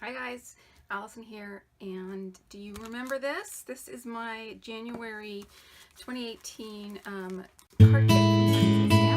Hi guys, Allison here, and do you remember this? This is my January 2018 card kit from Stamp.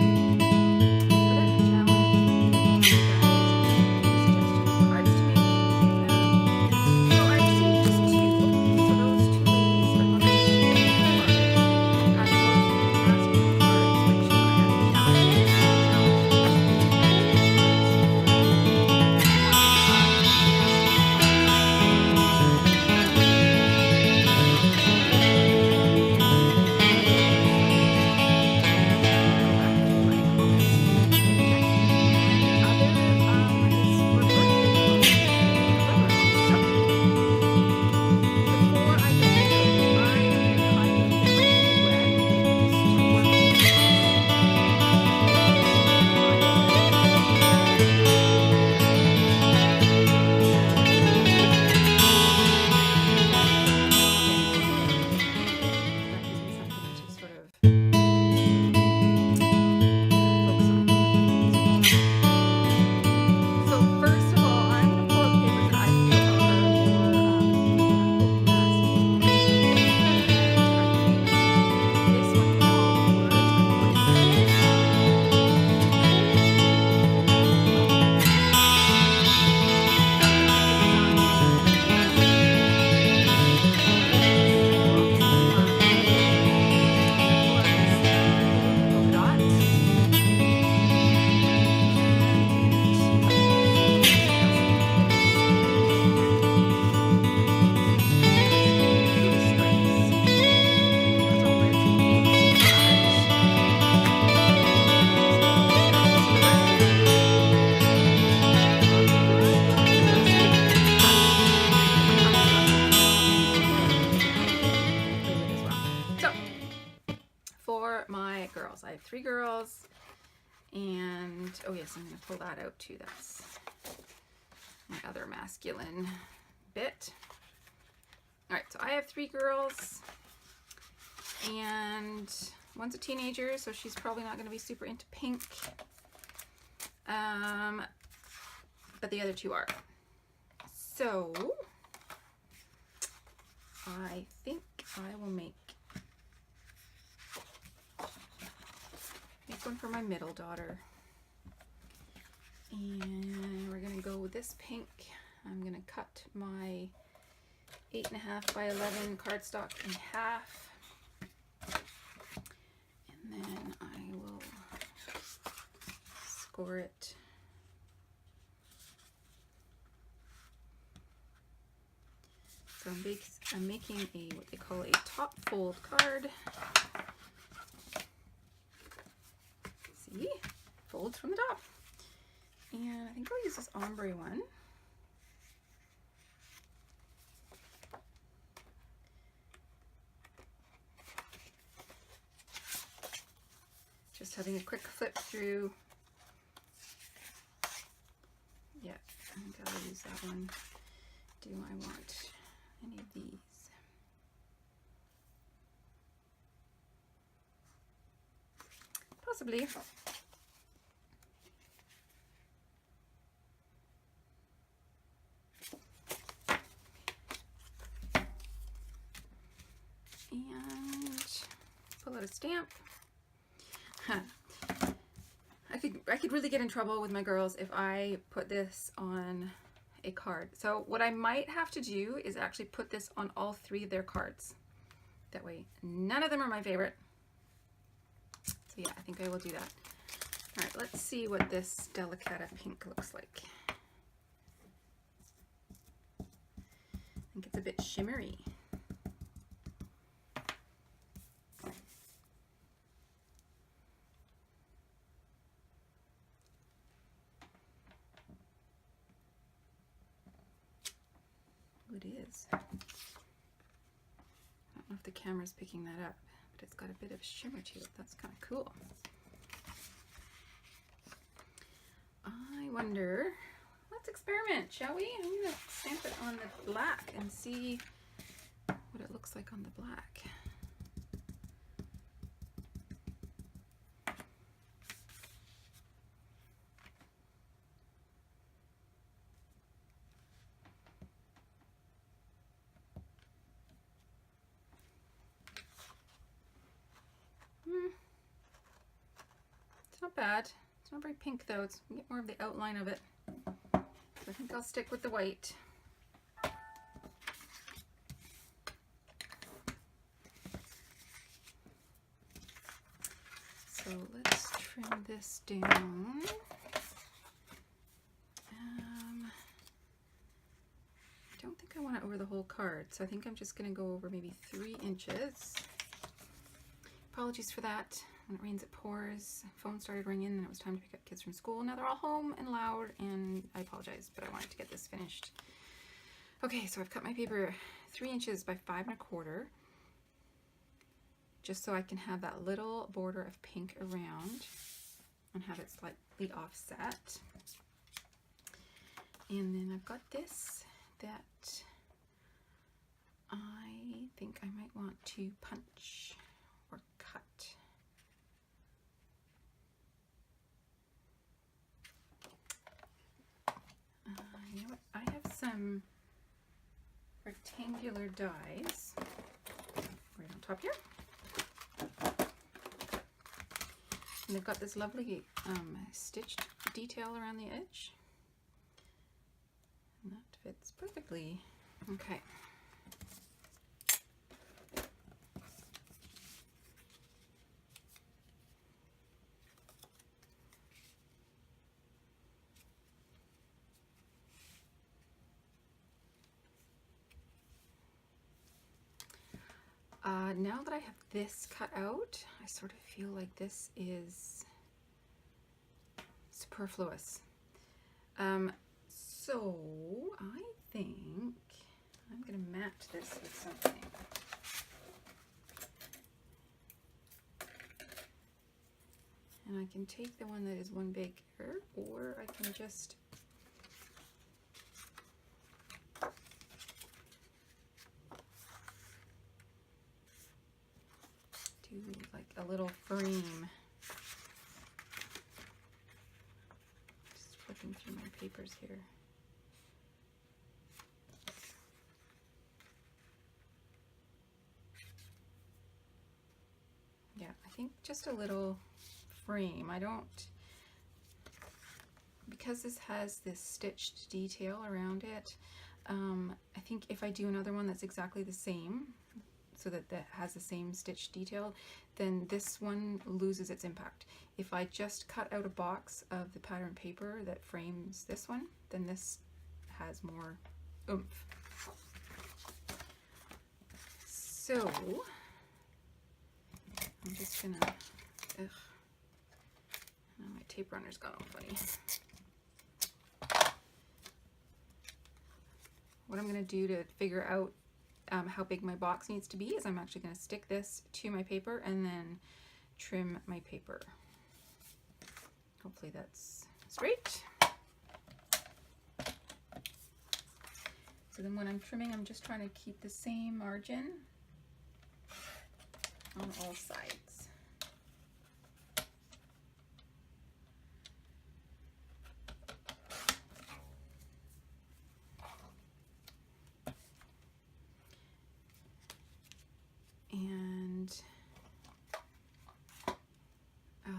For my girls, I have 3 girls, and oh yes, I'm going to pull that out too. That's my other masculine bit. All right, so I have 3 girls, and one's a teenager, so she's probably not going to be super into pink, but the other 2 are. So I think I will make one for my middle daughter, and we're gonna go with this pink. I'm gonna cut my 8.5 by 11 cardstock in half, and then I will score it. So I'm making a what they call a top fold card. See, folds from the top, and I think I'll use this ombre one. Just having a quick flip through. Yeah, I think I'll use that one. Do I want any of these? Possibly. And pull out a stamp. I could really get in trouble with my girls if I put this on a card. So what I might have to do is actually put this on all 3 of their cards. That way none of them are my favorite. So yeah, I think I will do that. All right, let's see what this Delicata pink looks like. I think it's a bit shimmery. It is. I don't know if the camera's picking that up, but it's got a bit of shimmer to it. That's kind of cool. I wonder, let's experiment, shall we? I'm going to stamp it on the black and see what it looks like on the black. It's not bad. It's not very pink though. It's you get more of the outline of it. So I think I'll stick with the white. So let's trim this down. I don't think I want it over the whole card, so I think I'm just going to go over maybe 3 inches. Apologies for that. When it rains, it pours. Phone started ringing and it was time to pick up kids from school. Now they're all home and loud, and I apologize, but I wanted to get this finished. Okay, so I've cut my paper 3 inches by 5 1/4, just so I can have that little border of pink around and have it slightly offset. And then I've got this that I think I might want to punch or cut. You know what? I have some rectangular dies right on top here. And they've got this lovely stitched detail around the edge. And that fits perfectly. Okay. Now that I have this cut out, I sort of feel like this is superfluous. So I think I'm going to match this with something. And I can take the one that is one bigger, or I can just do like a little frame. Just flipping through my papers here. Yeah, I think just a little frame. I don't, because this has this stitched detail around it, I think if I do another one that's exactly the same, so that has the same stitch detail, then this one loses its impact. If I just cut out a box of the pattern paper that frames this one, then this has more oomph. So I'm just gonna, now my tape runner's gone all funny. What I'm gonna do to figure out how big my box needs to be is I'm actually going to stick this to my paper and then trim my paper. Hopefully that's straight. So then when I'm trimming, I'm just trying to keep the same margin on all sides. And I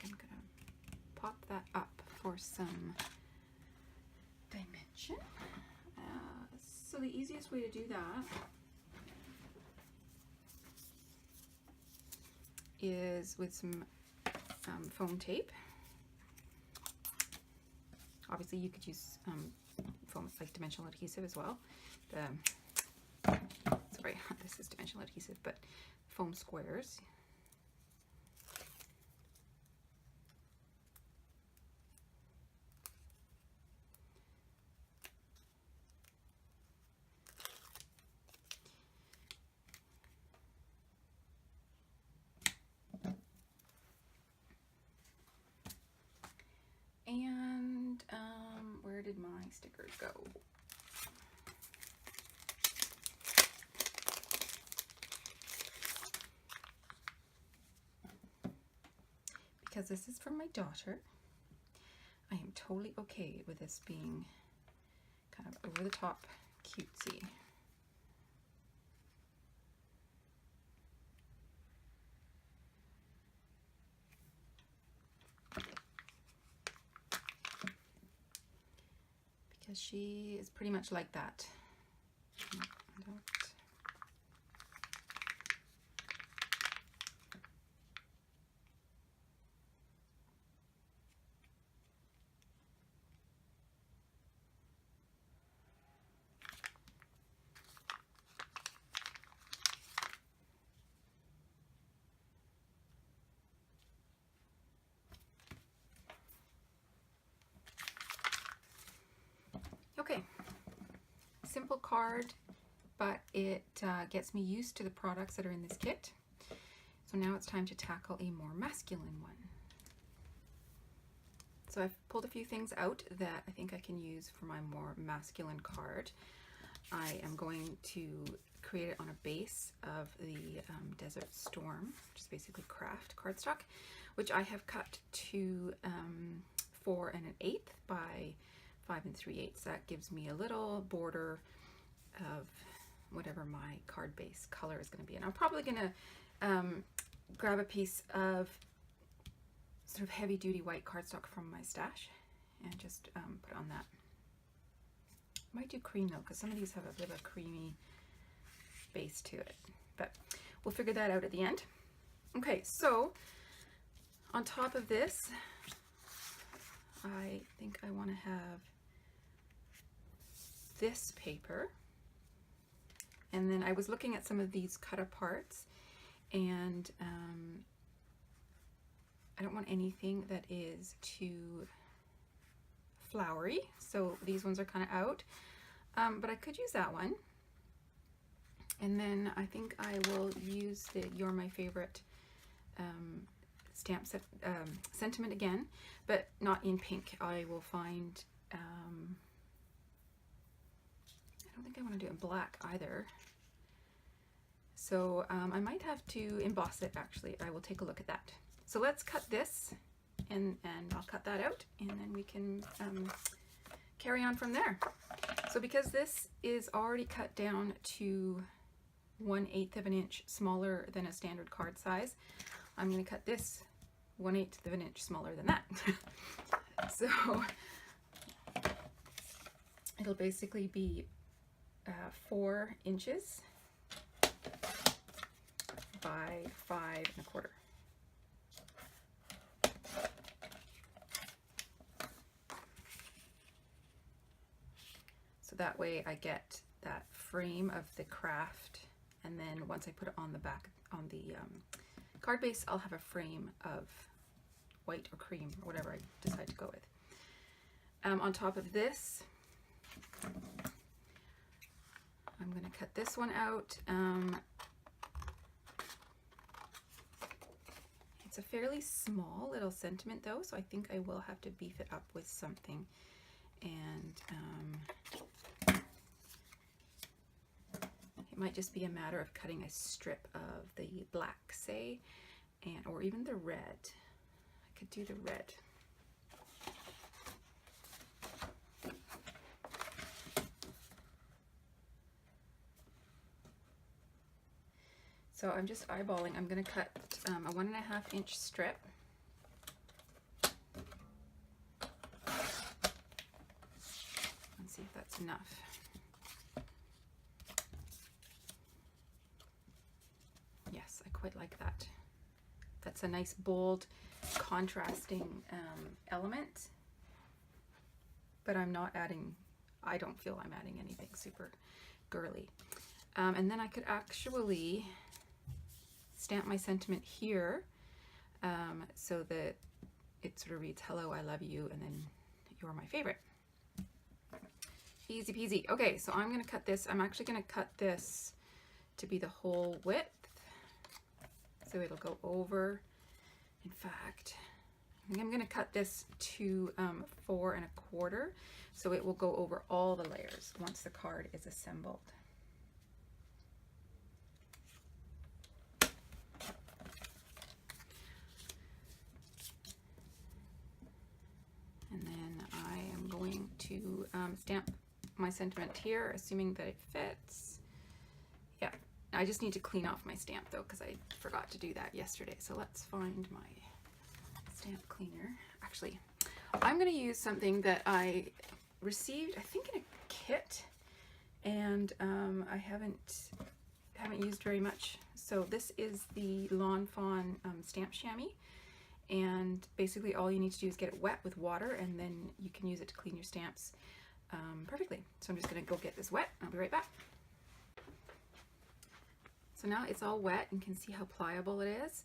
think I'm gonna pop that up for some dimension. So the easiest way to do that is with some foam tape. Obviously you could use foam, like dimensional adhesive as well. Sorry, this is dimensional adhesive, but foam squares. And where did my stickers go? Because this is from my daughter, I am totally okay with this being kind of over the top cutesy. because she is pretty much like that. I don't. Okay, simple card, but it gets me used to the products that are in this kit. So now it's time to tackle a more masculine one. So I've pulled a few things out that I think I can use for my more masculine card. I am going to create it on a base of the Desert Storm, which is basically craft cardstock, which I have cut to 4 1/8 by 5 3/8. That gives me a little border of whatever my card base color is going to be. And I'm probably going to grab a piece of sort of heavy duty white cardstock from my stash and just put on that. I might do cream though, because some of these have a bit of a creamy base to it, but we'll figure that out at the end. Okay, so on top of this, I think I want to have this paper, and then I was looking at some of these cut aparts, and I don't want anything that is too flowery, so these ones are kind of out, but I could use that one. And then I think I will use the You're My Favorite stamp set, sentiment again, but not in pink. I will find I don't think I want to do it in black either. So I might have to emboss it actually. I will take a look at that. So let's cut this and I'll cut that out and then we can carry on from there. So because this is already cut down to 1/8 of an inch smaller than a standard card size, I'm going to cut this 1/8 of an inch smaller than that. So it'll basically be 4 inches by 5 1/4. So that way I get that frame of the craft, and then once I put it on the back, on the card base, I'll have a frame of white or cream or whatever I decide to go with. On top of this, I'm going to cut this one out. It's a fairly small little sentiment though, so I think I will have to beef it up with something. And it might just be a matter of cutting a strip of the black, say, and or even the red. I could do the red. So I'm just eyeballing. I'm going to cut a 1.5 inch strip. Let's see if that's enough. Yes, I quite like that. That's a nice bold contrasting element, but I'm not adding, I don't feel I'm adding anything super girly. And then I could actually stamp my sentiment here so that it sort of reads, hello, I love you, and then you're my favorite. Easy peasy. Okay, so I'm going to cut this. I'm actually going to cut this to be the whole width. So it'll go over. In fact, I think I'm going to cut this to 4 1/4. So it will go over all the layers once the card is assembled. And then I am going to stamp my sentiment here, assuming that it fits. Yeah, I just need to clean off my stamp though, because I forgot to do that yesterday. So let's find my stamp cleaner. Actually, I'm going to use something that I received, I think, in a kit, and I haven't used very much. So this is the Lawn Fawn stamp chamois, and basically all you need to do is get it wet with water, and then you can use it to clean your stamps perfectly. So I'm just going to go get this wet. I'll be right back. So now it's all wet, and you can see how pliable it is,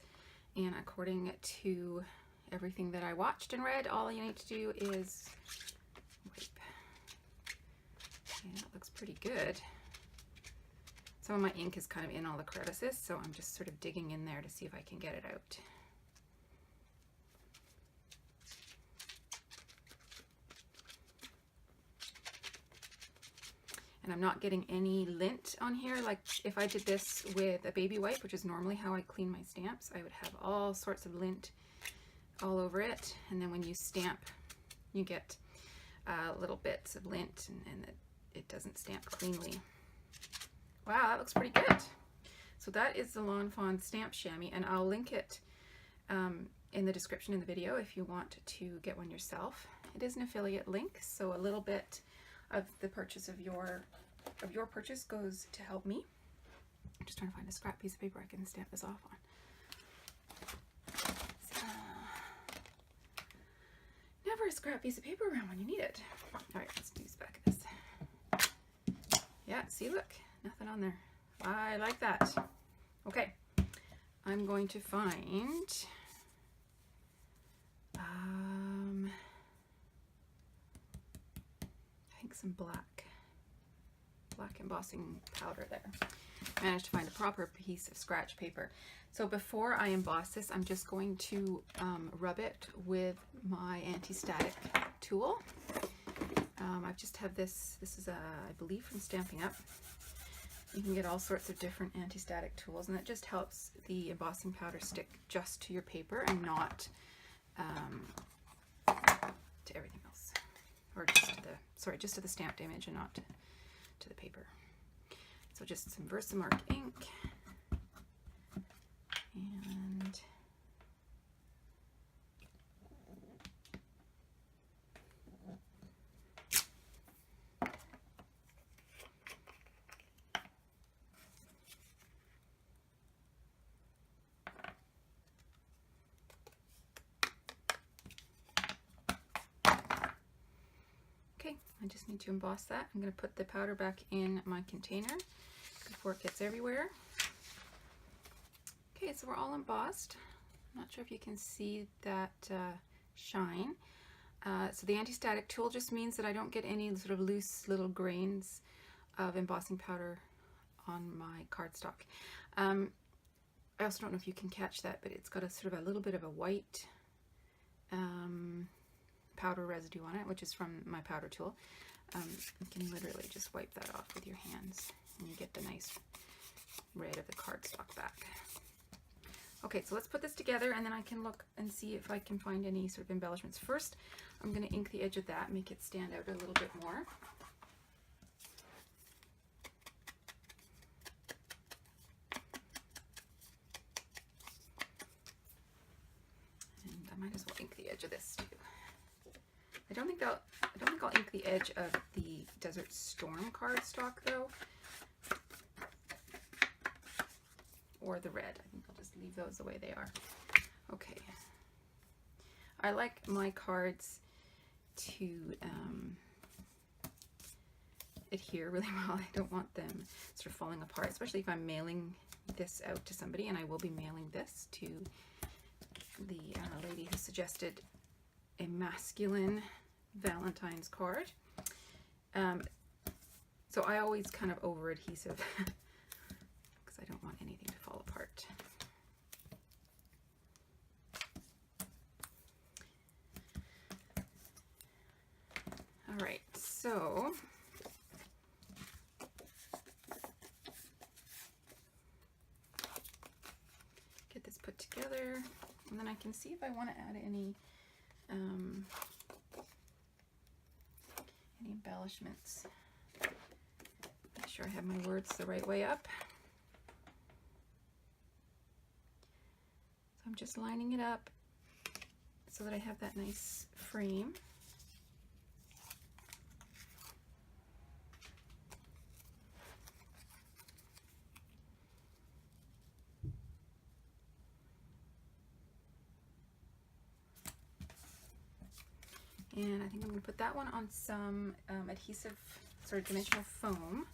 and according to everything that I watched and read, all you need to do is wipe. Yeah, that looks pretty good. Some of my ink is kind of in all the crevices, so I'm just sort of digging in there to see if I can get it out. And I'm not getting any lint on here. Like if I did this with a baby wipe, which is normally how I clean my stamps, I would have all sorts of lint all over it. And then when you stamp, you get little bits of lint, and it doesn't stamp cleanly. Wow, that looks pretty good. So that is the Lawn Fawn stamp chamois, and I'll link it in the description in the video if you want to get one yourself. It is an affiliate link, so a little bit of the purchase of your purchase goes to help me. I'm just trying to find a scrap piece of paper I can stamp this off on. So, never a scrap piece of paper around when you need it. All right, let's do this back of this. Yeah, see, look, nothing on there. I like that. Okay, I'm going to find I think some black embossing powder there. Managed to find a proper piece of scratch paper. So before I emboss this, I'm just going to rub it with my anti-static tool. I just have this is I believe from Stampin' Up. You can get all sorts of different anti-static tools, and that just helps the embossing powder stick just to your paper and not to everything else, or just to the stamped image and not to the paper. So just some Versamark ink, and I just need to emboss that. I'm going to put the powder back in my container before it gets everywhere. Okay, so we're all embossed. I'm not sure if you can see that shine. So the anti-static tool just means that I don't get any sort of loose little grains of embossing powder on my cardstock. I also don't know if you can catch that, but it's got a sort of a little bit of a white powder residue on it, which is from my powder tool. You can literally just wipe that off with your hands, and you get the nice red of the cardstock back. Okay, so let's put this together, and then I can look and see if I can find any sort of embellishments. First, I'm going to ink the edge of that, make it stand out a little bit more. And I might as well ink the edge of this too. I don't think I'll ink the edge of the Desert Storm cardstock though, or the red. I think I'll just leave those the way they are. Okay. I like my cards to adhere really well. I don't want them sort of falling apart, especially if I'm mailing this out to somebody, and I will be mailing this to the lady who suggested a masculine Valentine's card. So I always kind of over adhesive because I don't want anything to fall apart. All right, so get this put together, and then I can see if I want to add any embellishments. Make sure I have my words the right way up. So I'm just lining it up so that I have that nice frame. And I think I'm going to put that one on some adhesive, sort of dimensional foam.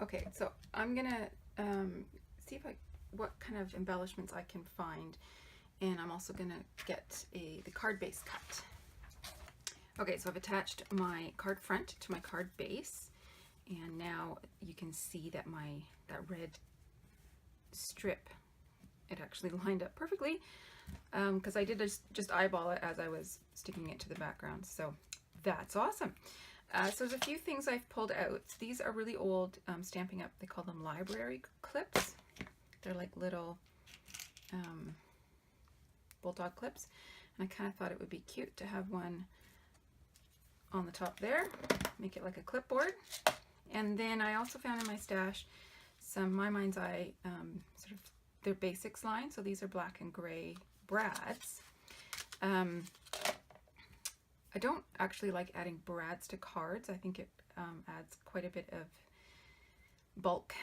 Okay, so I'm gonna see if what kind of embellishments I can find, and I'm also gonna get the card base cut. Okay, so I've attached my card front to my card base, and now you can see that that red strip, it actually lined up perfectly, because I did just eyeball it as I was sticking it to the background, so that's awesome. So there's a few things I've pulled out. These are really old Stampin' Up. They call them library clips. They're like little bulldog clips. And I kind of thought it would be cute to have one on the top there. Make it like a clipboard. And then I also found in my stash some My Mind's Eye sort of their basics line. So these are black and gray brads. I don't actually like adding brads to cards. I think it adds quite a bit of bulk.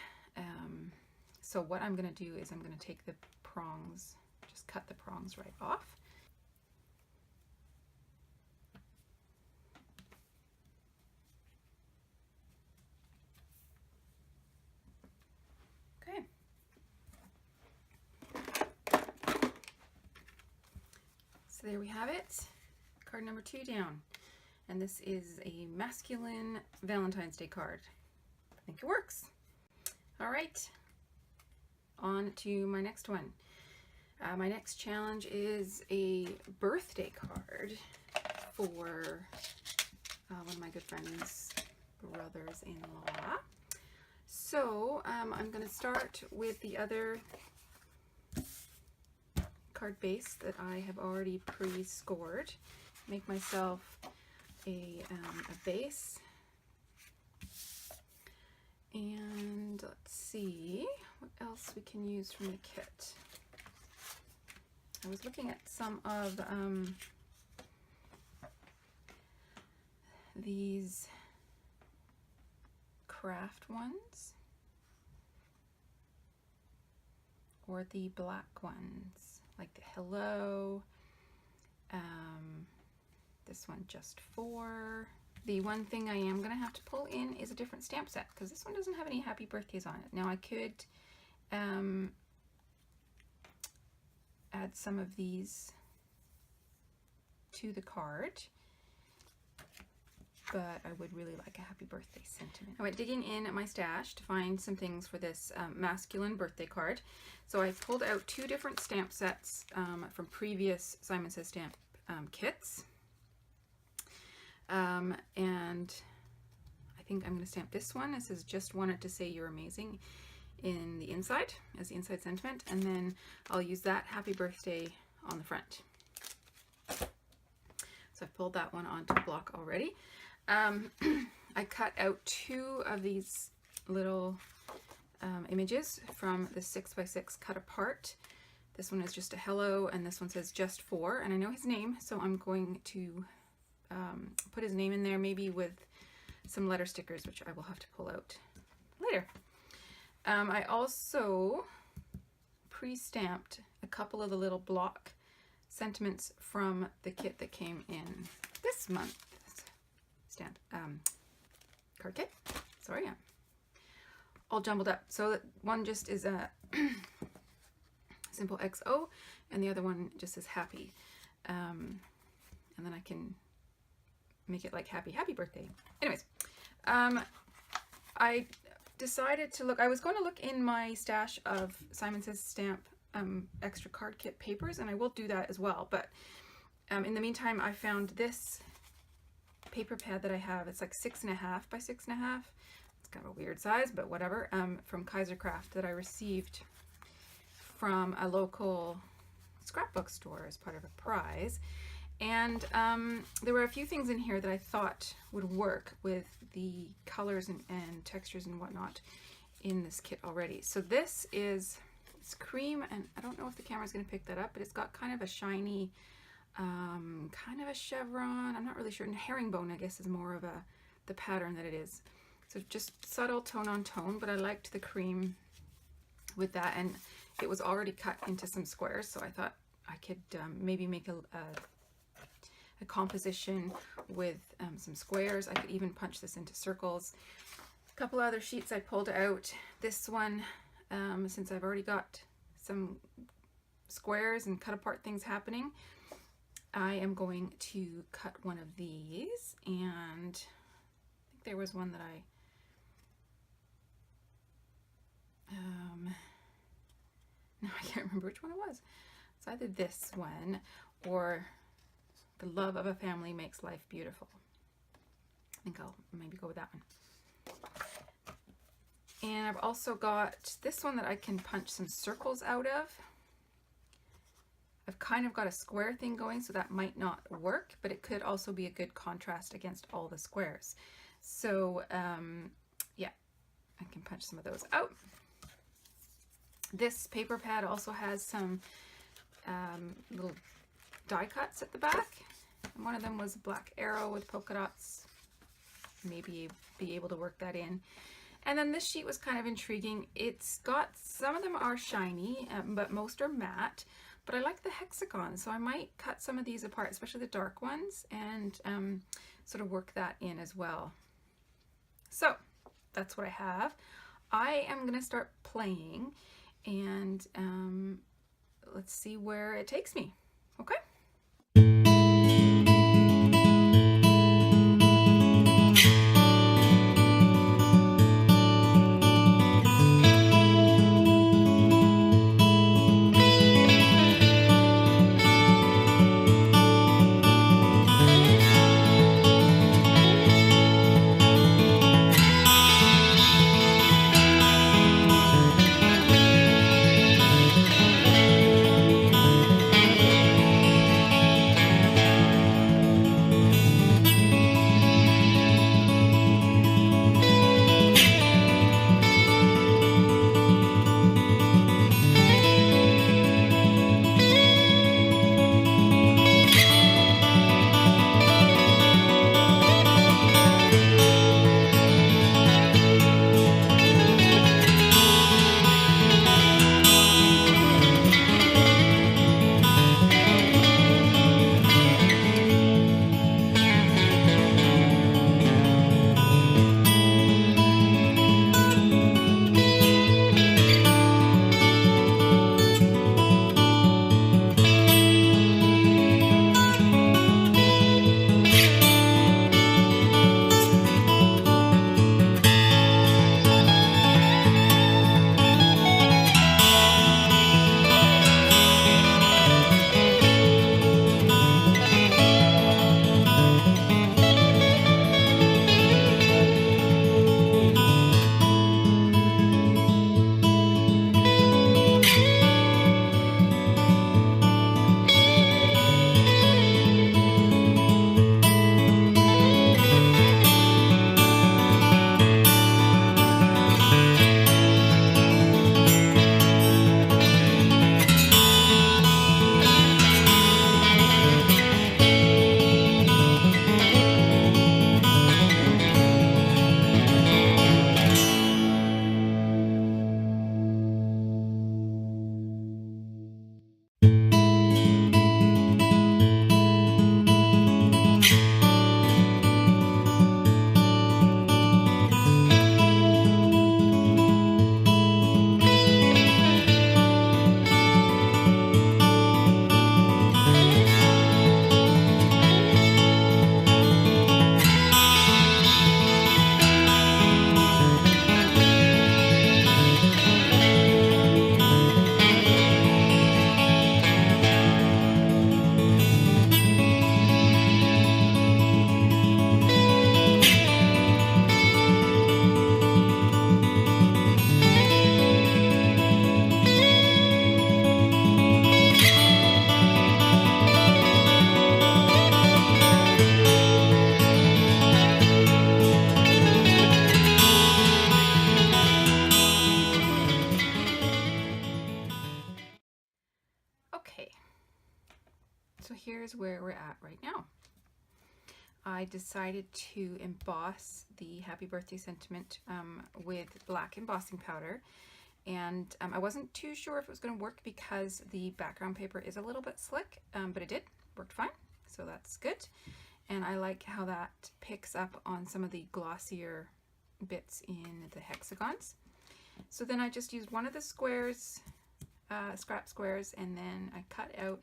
So what I'm going to do is I'm going to take the prongs, just cut the prongs right off. Okay. So there we have it. Card number 2 down, and this is a masculine Valentine's Day card. I think it works. All right, on to my next one. My next challenge is a birthday card for one of my good friends' brothers-in-law. So I'm going to start with the other card base that I have already pre-scored. Make myself a base, and let's see what else we can use from the kit. I was looking at some of these craft ones, or the black ones, like the Hello. This one just for. The one thing I am going to have to pull in is a different stamp set, because this one doesn't have any happy birthdays on it. Now I could add some of these to the card, but I would really like a happy birthday sentiment. I went digging in at my stash to find some things for this masculine birthday card. So I pulled out 2 different stamp sets from previous Simon Says Stamp kits. And I think I'm going to stamp this one. It says, "Just wanted to say you're amazing," in the inside, as the inside sentiment, and then I'll use that happy birthday on the front. So I've pulled that one onto the block already. I cut out 2 of these little images from the 6x6 cut apart. This one is just a hello, and this one says just for, and I know his name, so I'm going to put his name in there, maybe with some letter stickers, which I will have to pull out later. I also pre-stamped a couple of the little block sentiments from the kit that came in this month's stamp card kit. Sorry, I'm all jumbled up. So one just is a simple XO, and the other one just says happy. And then I can make it like happy birthday. Anyways, I decided to look. I was going to look in my stash of Simon Says Stamp extra card kit papers, and I will do that as well. But in the meantime, I found this paper pad that I have. It's like 6.5 by 6.5. It's kind of a weird size, but whatever. From Kaiser Craft, that I received from a local scrapbook store as part of a prize. And there were a few things in here that I thought would work with the colors and textures and whatnot in this kit already. So this is, it's cream, and I don't know if the camera's going to pick that up, but it's got kind of a shiny, kind of a chevron. I'm not really sure. And herringbone, I guess, is more of the pattern that it is. So just subtle tone on tone, but I liked the cream with that, and it was already cut into some squares, so I thought I could maybe make a composition with some squares. I could even punch this into circles. A couple other sheets I pulled out. This one, since I've already got some squares and cut apart things happening, I am going to cut one of these, and I think there was one that no, I can't remember which one it was. It's either this one or The Love of a Family Makes Life Beautiful. I think I'll maybe go with that one. And I've also got this one that I can punch some circles out of. I've kind of got a square thing going, so that might not work, but it could also be a good contrast against all the squares. So yeah, I can punch some of those out. This paper pad also has some little die cuts at the back. And one of them was a black arrow with polka dots. Maybe be able to work that in. And then this sheet was kind of intriguing. It's got, some of them are shiny, but most are matte. But I like the hexagon, so I might cut some of these apart, especially the dark ones, and sort of work that in as well. So that's what I have. I am going to start playing, and let's see where it takes me. Okay? So here's where we're at right now. I decided to emboss the happy birthday sentiment with black embossing powder, and I wasn't too sure if it was going to work because the background paper is a little bit slick, but it did, worked fine, so that's good. And I like how that picks up on some of the glossier bits in the hexagons. So then I just used one of the squares, scrap squares, and then I cut out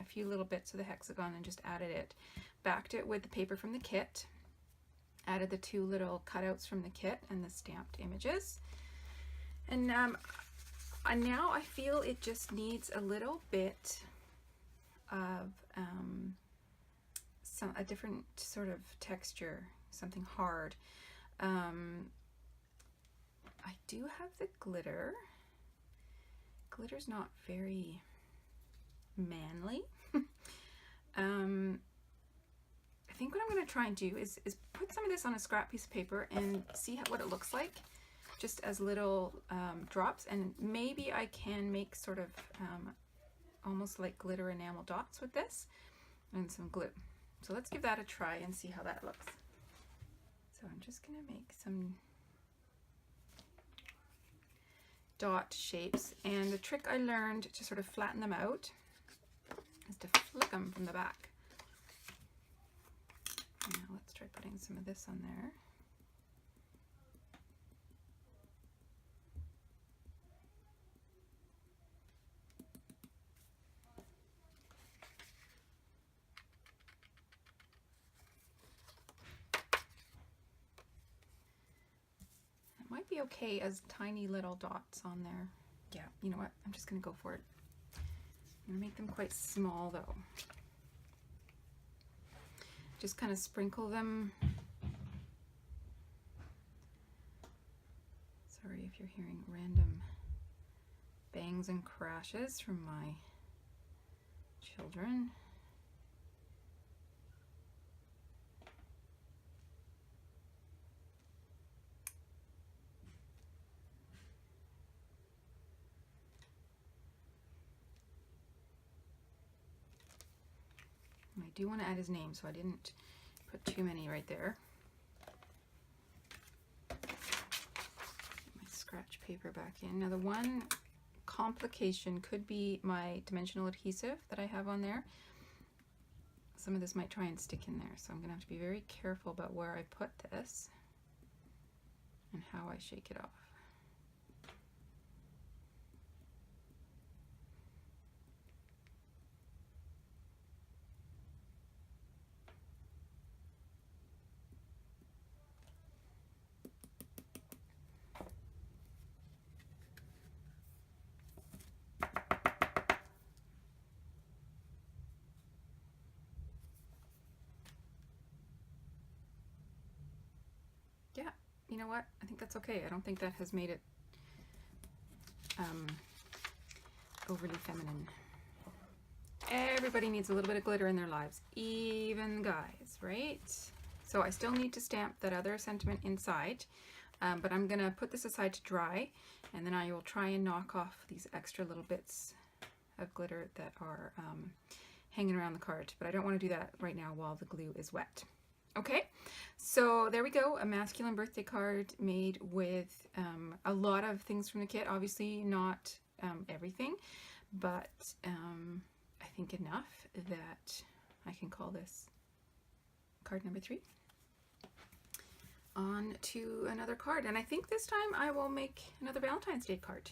a few little bits of the hexagon and just added it. Backed it with the paper from the kit, added the two little cutouts from the kit and the stamped images. And now I feel it just needs a little bit of a different sort of texture, something hard. I do have the glitter. Glitter's not very manly. I think what I'm going to try and do is put some of this on a scrap piece of paper and see what it looks like, just as little drops, and maybe I can make sort of almost like glitter enamel dots with this and some glue. So let's give that a try and see how that looks. So I'm just going to make some dot shapes, and the trick I learned to sort of flatten them out is to flick them from the back. Now let's try putting some of this on there. It might be okay as tiny little dots on there. Yeah, you know what? I'm just going to go for it. I'm going to make them quite small though. Just kind of sprinkle them. Sorry if you're hearing random bangs and crashes from my children. I do want to add his name, so I didn't put too many right there. Get my scratch paper back in. Now the one complication could be my dimensional adhesive that I have on there. Some of this might try and stick in there, so I'm going to have to be very careful about where I put this and how I shake it off. Yeah, you know what? I think that's okay. I don't think that has made it overly feminine. Everybody needs a little bit of glitter in their lives, even guys, right? So I still need to stamp that other sentiment inside, but I'm gonna put this aside to dry, and then I will try and knock off these extra little bits of glitter that are hanging around the card, but I don't want to do that right now while the glue is wet. Okay, so there we go, a masculine birthday card made with a lot of things from the kit. Obviously not everything, but I think enough that I can call this card number 3. On to another card, and I think this time I will make another Valentine's Day card.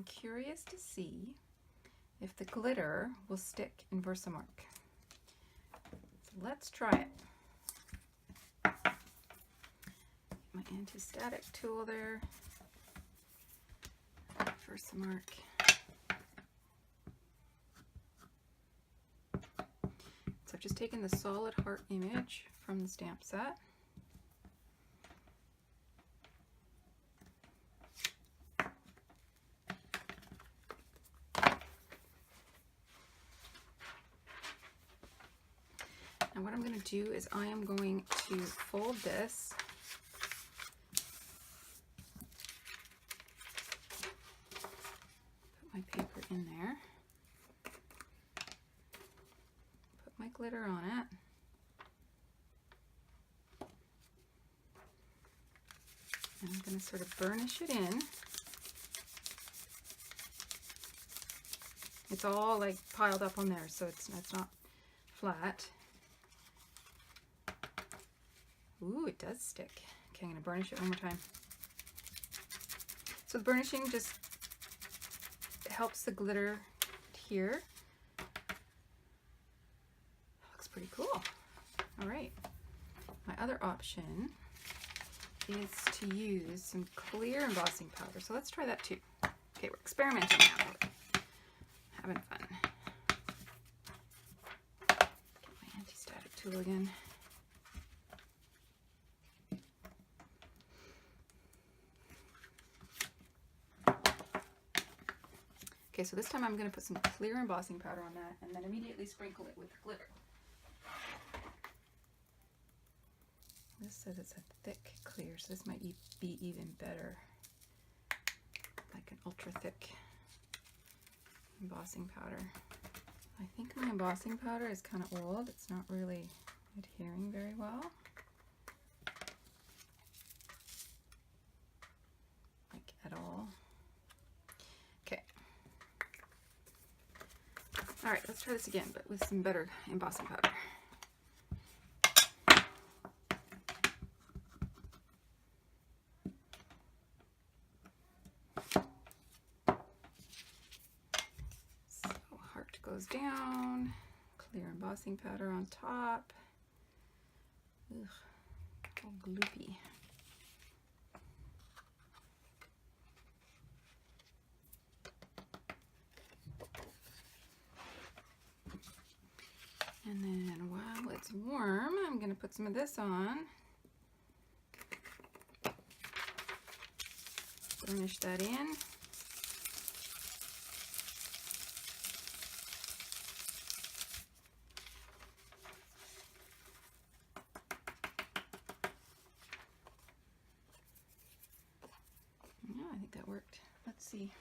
curious to see if the glitter will stick in Versamark. So let's try it. My anti-static tool there. Versamark. So I've just taken the solid heart image from the stamp set. And what I'm going to do is I am going to fold this my paper in there, put my glitter on it, and I'm going to sort of burnish it in. It's all like piled up on there, so it's not flat. Ooh, it does stick. Okay, I'm going to burnish it one more time. So the burnishing just helps the glitter here. Looks pretty cool. All right. My other option is to use some clear embossing powder. So let's try that too. Okay, we're experimenting now. Having fun. Get my anti-static tool again. Okay, so this time I'm going to put some clear embossing powder on that and then immediately sprinkle it with the glitter. This says it's a thick clear, so this might be even better. Like an ultra thick embossing powder. I think my embossing powder is kind of old. It's not really adhering very well. Like at all. Okay. All right, let's try this again, but with some better embossing powder. So heart goes down, clear embossing powder on top. Ugh, all gloopy. And then while it's warm, I'm going to put some of this on. Burnish that in. Yeah, I think that worked. Let's see.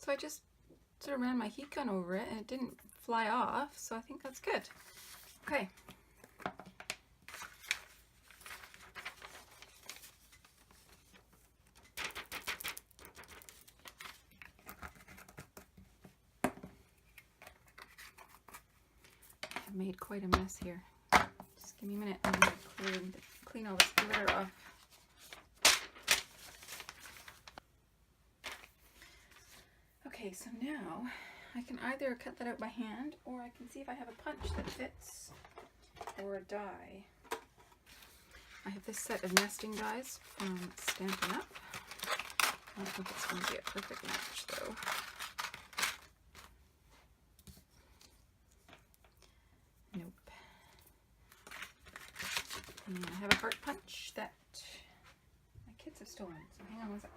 So I just sort of ran my heat gun over it and it didn't fly off, so I think that's good. Okay. I've made quite a mess here. Just give me a minute. I'm going to clean all this glitter off. Okay, so now I can either cut that out by hand or I can see if I have a punch that fits or a die. I have this set of nesting dies from Stampin' Up. I don't think it's going to be a perfect match though. Nope. And I have a heart punch that my kids have stolen, so hang on one sec.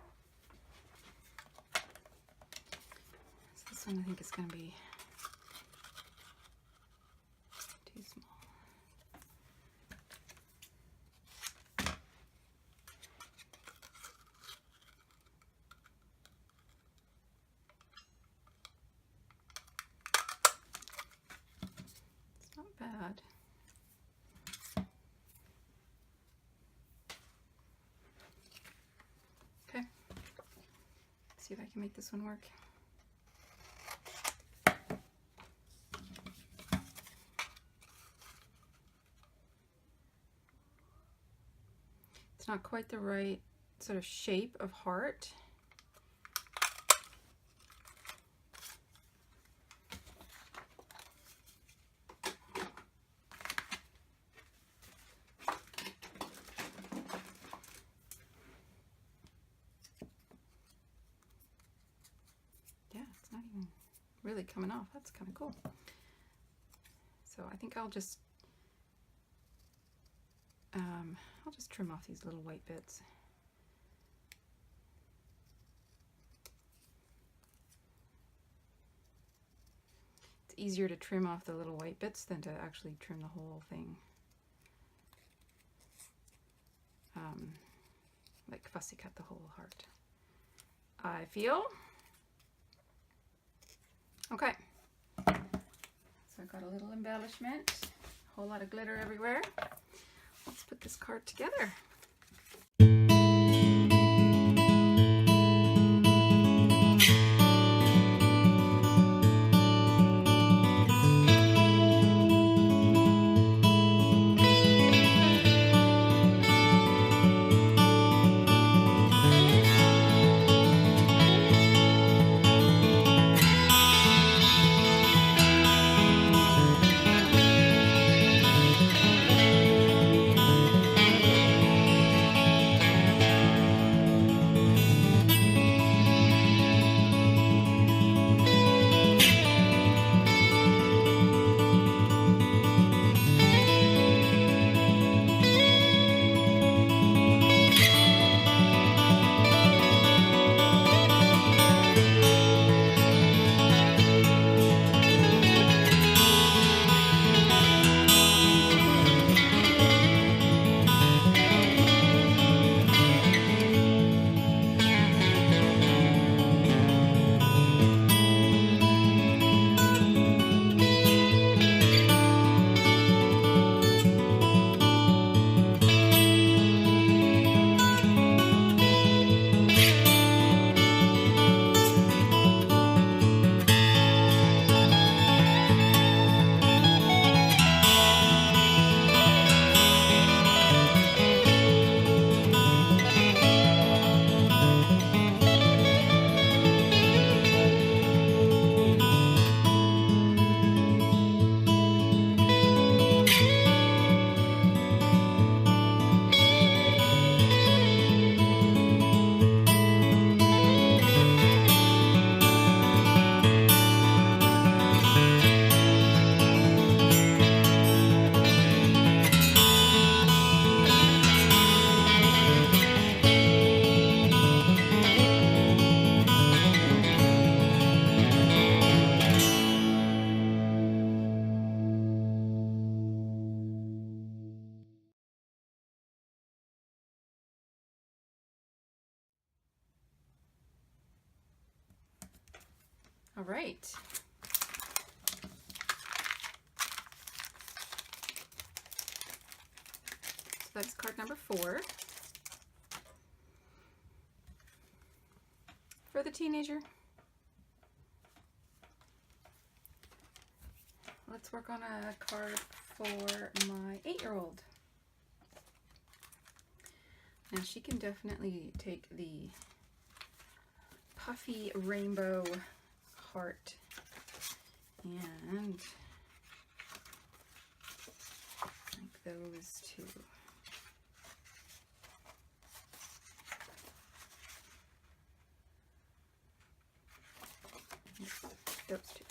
This one I think is going to be too small. It's not bad. Okay. See if I can make this one work. It's not quite the right sort of shape of heart. Yeah, it's not even really coming off. That's kind of cool. So I think I'll just trim off these little white bits. It's easier to trim off the little white bits than to actually trim the whole thing. Like fussy cut the whole heart, I feel. Okay, so I've got a little embellishment, a whole lot of glitter everywhere. Let's put this card together. All right. So that's card number 4 for the teenager. Let's work on a card for my 8-year-old. Now she can definitely take the puffy rainbow heart and like those two. Those two.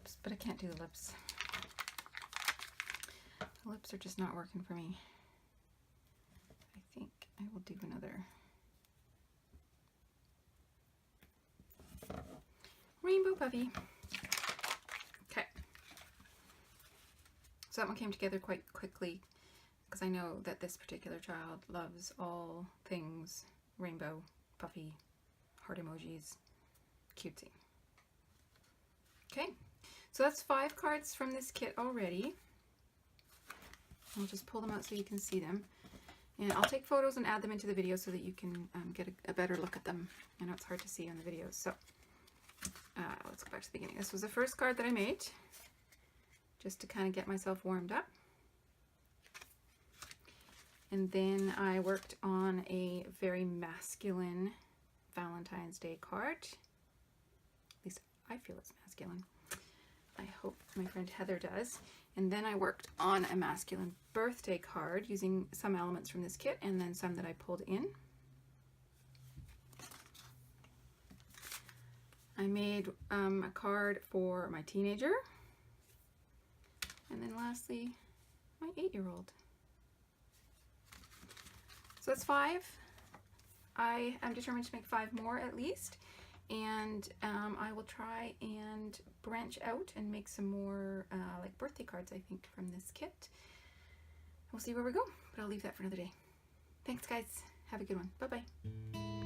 lips, but I can't do the lips. The lips are just not working for me. I think I will do another rainbow puffy. Okay. So that one came together quite quickly because I know that this particular child loves all things rainbow, puffy, heart emojis, cutesy. Okay, so that's 5 cards from this kit already. I'll just pull them out so you can see them. And I'll take photos and add them into the video so that you can get a better look at them. I know it's hard to see on the videos. So let's go back to the beginning. This was the first card that I made, just to kind of get myself warmed up. And then I worked on a very masculine Valentine's Day card. At least I feel it's masculine. I hope my friend Heather does. And then I worked on a masculine birthday card using some elements from this kit and then some that I pulled in. I made a card for my teenager. And then lastly, my 8-year-old. So that's 5. I am determined to make 5 more at least. And I will try and branch out and make some more like birthday cards, I think, from this kit. We'll see where we go, but I'll leave that for another day. Thanks, guys. Have a good one. Bye-bye.